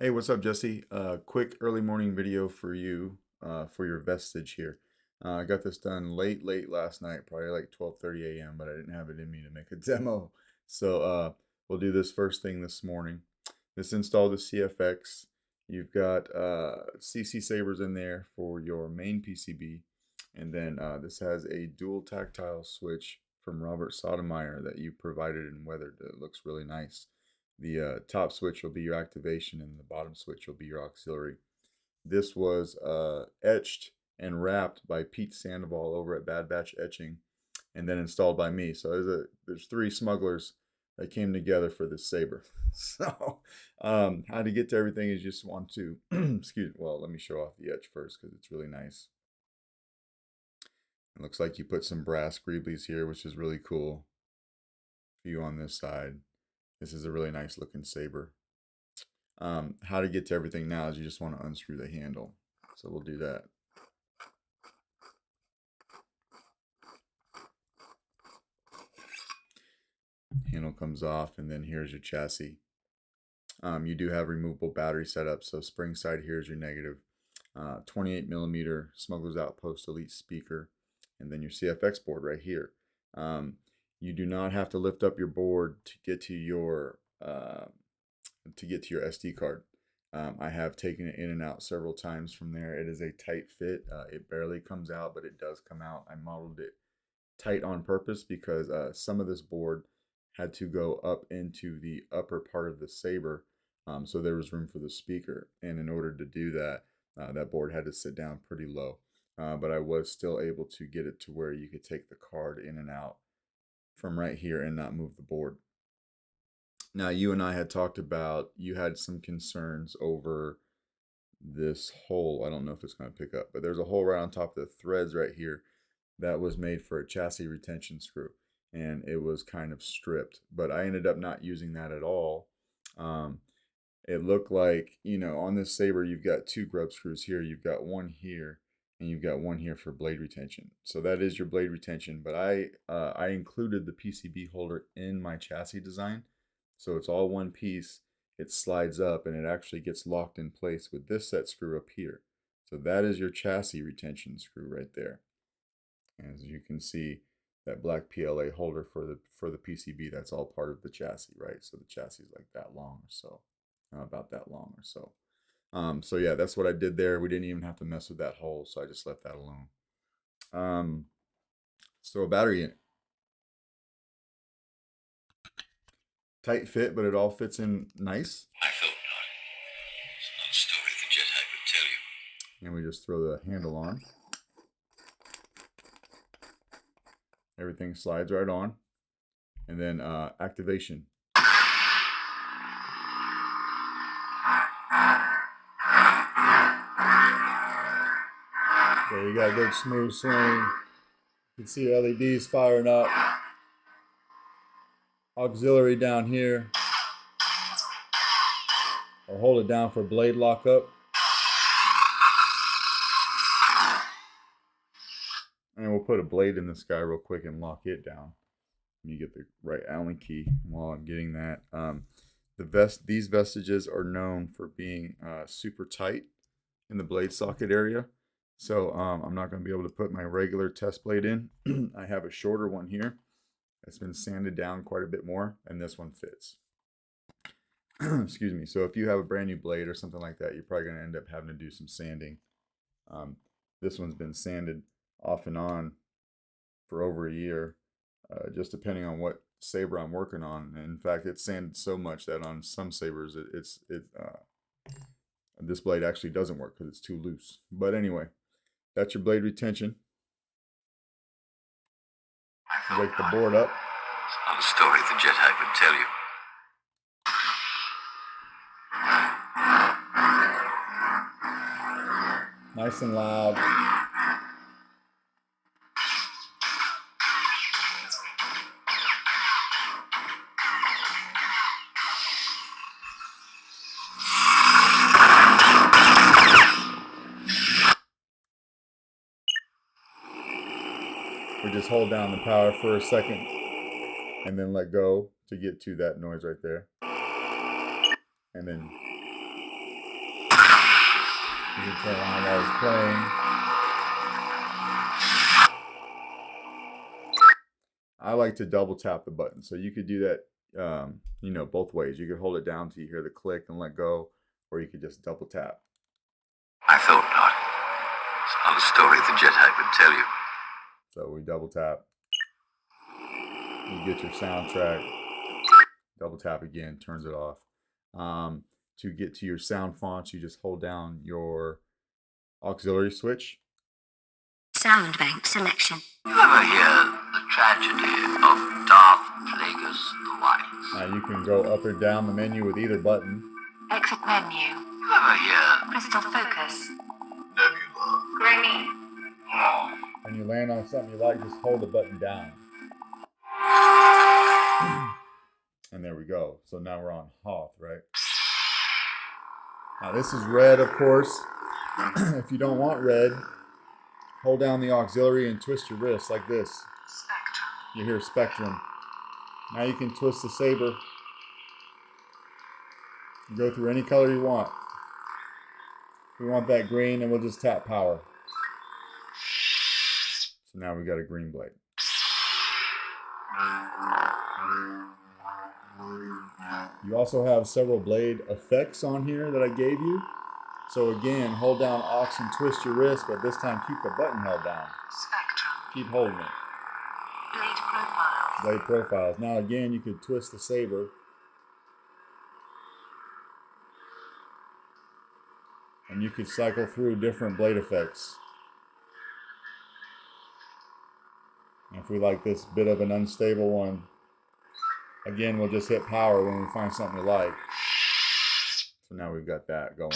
Hey, what's up, Jesse? Quick early morning video for you for your Vestige here. I got this done late last night, probably like 12:30 a.m., but I didn't have it in me to make a demo. So we'll do this first thing this morning. This installed the CFX. You've got CC sabers in there for your main PCB, and then this has a dual tactile switch from Robert Sotomayor that you provided and weathered. It looks really nice. The top switch will be your activation, and the bottom switch will be your auxiliary. This was etched and wrapped by Pete Sandoval over at Bad Batch Etching, and then installed by me. So there's three smugglers that came together for this saber. So how to get to everything is just want to excuse me. Well, let me show off the etch first because it's really nice. It looks like you put some brass greeblies here, which is really cool. View on this side. This is a really nice looking saber. How to get to everything now is you just want to unscrew the handle. So we'll do that. Handle comes off, and then here's your chassis. You do have removable battery setup, so spring side here is your negative. 28 millimeter Smuggler's Outpost Elite speaker, and then your CFX board right here. You do not have to lift up your board to get to your SD card. I have taken it in and out several times from there. It is a tight fit. It barely comes out, but it does come out. I modeled it tight on purpose because some of this board had to go up into the upper part of the saber, so there was room for the speaker. And in order to do that, that board had to sit down pretty low. But I was still able to get it to where you could take the card in and out from right here and not move the board. Now, you and I had talked about, you had some concerns over this hole. I don't know if it's going to pick up, but there's a hole right on top of the threads right here that was made for a chassis retention screw, and it was kind of stripped, but I ended up not using that at all. It looked like, on this saber, you've got two grub screws here. You've got one here, and you've got one here for blade retention. So that is your blade retention, but I included the PCB holder in my chassis design. So it's all one piece. It slides up, and it actually gets locked in place with this set screw up here. So that is your chassis retention screw right there. As you can see, that black PLA holder for the PCB, that's all part of the chassis, right? So the chassis is like that long or so, about that long or so. So yeah, that's what I did there. We didn't even have to mess with that hole, so I just left that alone. Let's throw a battery in it. Tight fit, but it all fits in nice. I thought not. It's not a story the Jedi would tell you. And we just throw the handle on. Everything slides right on. And then activation. There you got a good smooth swing. You can see LEDs firing up. Auxiliary down here. I'll hold it down for blade lockup. And we'll put a blade in this guy real quick and lock it down. Let me get the right Allen key while I'm getting that. These Vestiges are known for being super tight in the blade socket area. So I'm not going to be able to put my regular test blade in. I have a shorter one here that's been sanded down quite a bit more, and this one fits. Excuse me. So if you have a brand new blade or something like that, you're probably going to end up having to do some sanding. This one's been sanded off and on for over a year, just depending on what saber I'm working on. And in fact, it's sanded so much that on some sabers, this blade actually doesn't work because it's too loose. But anyway, that's your blade retention. Wake the board up. It's not a story the Jedi would tell you. Nice and loud. We just hold down the power for a second and then let go to get to that noise right there. And then You can turn around while it's playing. I like to double tap the button, so you could do that, you know, both ways. You could hold it down till you hear the click and let go, or you could just double tap. I thought not. It's not a story the Jedi would tell you. So we double tap. You get your soundtrack. Double tap again, turns it off. To get to your sound fonts, you just hold down your auxiliary switch. Sound bank selection. You ever hear the tragedy of Darth Plagueis the Wise? Now you can go up or down the menu with either button. Exit menu. You ever hear Crystal focus. Nebula? Granny. Oh. When you land on something you like, just hold the button down. And there we go. So now we're on Hoth, right? Now this is red, of course. If you don't want red, hold down the auxiliary and twist your wrist like this. Spectrum. You hear Spectrum. Now you can twist the saber. Go through any color you want. We want that green, and we'll just tap power. So now we got a green blade. You also have several blade effects on here that I gave you. So again, hold down Aux and twist your wrist, but this time keep the button held down. Spectrum. Keep holding it. Blade profiles. Blade profiles. Now again, you could twist the saber. And you could cycle through different blade effects. And if we like this bit of an unstable one, again, we'll just hit power when we find something we like. So now we've got that going.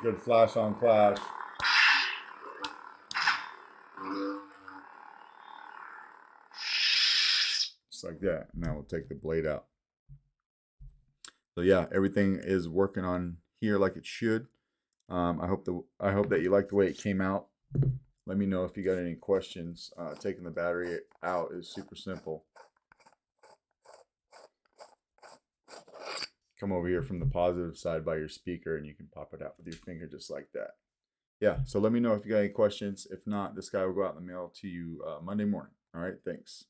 Good flash on clash. Just like that. Now we'll take the blade out. So yeah, everything is working on here like it should. I hope that you like the way it came out. Let me know if you got any questions. Taking the battery out is super simple. Come over here from the positive side by your speaker and you can pop it out with your finger just like that. Yeah, so let me know if you got any questions. If not, this guy will go out in the mail to you Monday morning. All right, thanks.